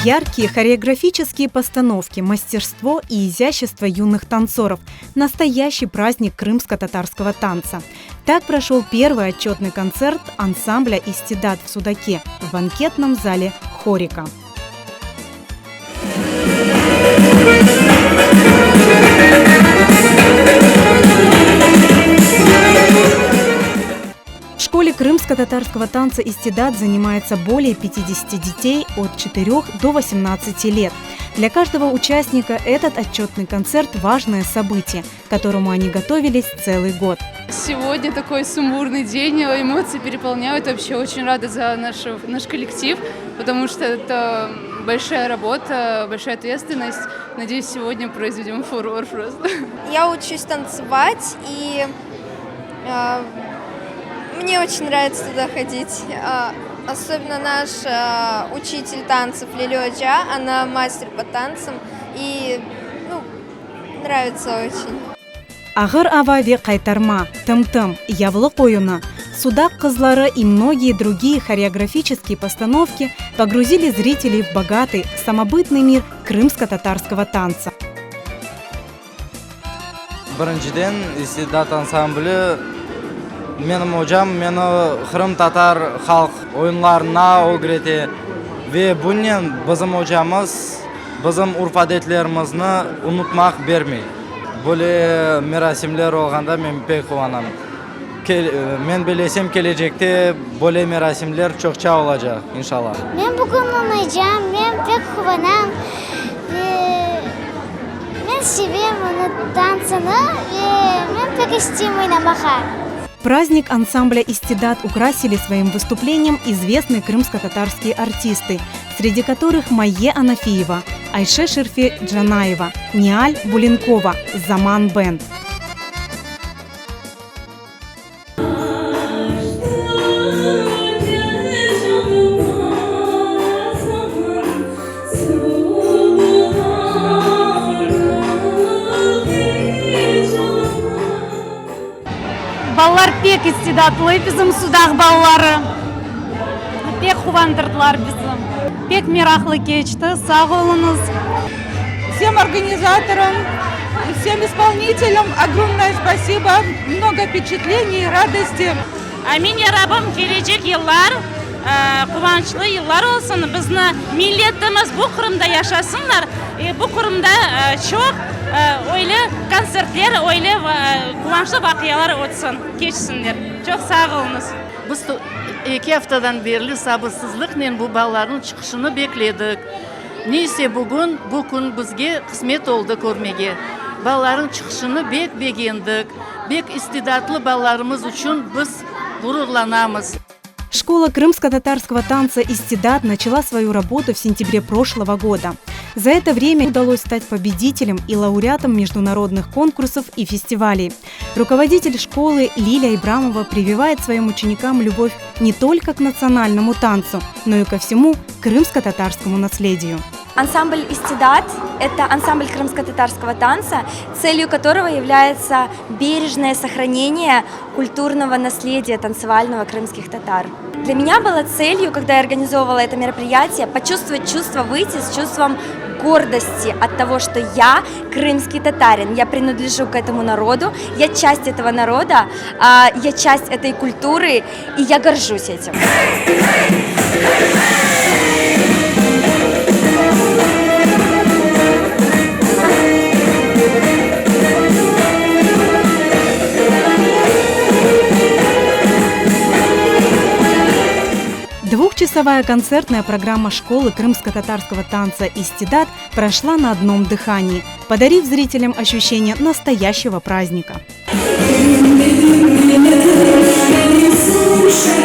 Яркие хореографические постановки, мастерство и изящество юных танцоров – настоящий праздник крымско-татарского танца. Так прошел первый отчетный концерт ансамбля «Истидат» в Судаке в банкетном зале «Хорика». В школе крымско-татарского танца «Истидат» занимается более 50 детей от 4 до 18 лет. Для каждого участника этот отчетный концерт – важное событие, к которому они готовились целый год. Сегодня такой сумбурный день, эмоции переполняют. Вообще очень рада за наш коллектив, потому что это большая работа, большая ответственность. Надеюсь, сегодня произведем фурор просто. Я учусь танцевать, и мне очень нравится туда ходить. Особенно наш учитель танцев Лилия Аджа, она мастер по танцам, и нравится очень. Ағыр авави қайтарма, тым-тым, явлық ойыны, Судак кызлары и многие другие хореографические постановки погрузили зрителей в богатый, самобытный мир крымско-татарского танца. Біріншіден «Истидат» ансамблі менің hocam мені Крым-татар халық ойынларына öğretti ve bunun bizim hocamız bizim urf-adetlerimizni unutmak bermeydi. Böyle merasimler olganda men pek kuvanaman. Men bilesem gelecekte böyle merasimler çokça olacak inşallah. Men bugün oynayacağım, men pek kuvanam. Men seviyorum onu dansını ve men pek istiyorum oynamağa. Праздник ансамбля «Истидат» украсили своим выступлением известные крымско-татарские артисты, среди которых Майе Анафиева, Айше Шерфи Джанаева, Ниаль Буленкова, Заман Бенд. Балалар пек истидатлы bizim Судак балалары. Пек кубандырдылар bizi. Пек мирахлы кечті, сау болыңыз. Всем организаторам, всем исполнителям огромное спасибо. Много впечатлений, радости. Амин я Раббым, келечек yıllar, кубанчлы yıllar olsun. Bizni milletimiz bu Kırım'da yaşasınlar. Bu Kırım'da çok öyle konsertler, öyle kıvançlı vakiyalar olsun, geçsinler. Çok sağ olunuz. Biz 2 haftadan beri sabırsızlıkla bu balların çıkışını bekledik. Neyse bugün bizge kısmet oldu görmege. Balların çıkışını beğendik. Bek istidatlı ballarımız için biz gururlanamız. Школа крымско-татарского танца «Истидат» начала свою работу в сентябре прошлого года. За это время удалось стать победителем и лауреатом международных конкурсов и фестивалей. Руководитель школы Лилия Ибрамова прививает своим ученикам любовь не только к национальному танцу, но и ко всему крымско-татарскому наследию. Ансамбль «Истидат» – это ансамбль крымско-татарского танца, целью которого является бережное сохранение культурного наследия танцевального крымских татар. Для меня было целью, когда я организовывала это мероприятие, почувствовать чувство, выйти с чувством гордости от того, что я крымский татарин, я принадлежу к этому народу, я часть этого народа, я часть этой культуры, и я горжусь этим. Двухчасовая концертная программа школы крымско-татарского танца «Истидат» прошла на одном дыхании, подарив зрителям ощущение настоящего праздника. Слушай,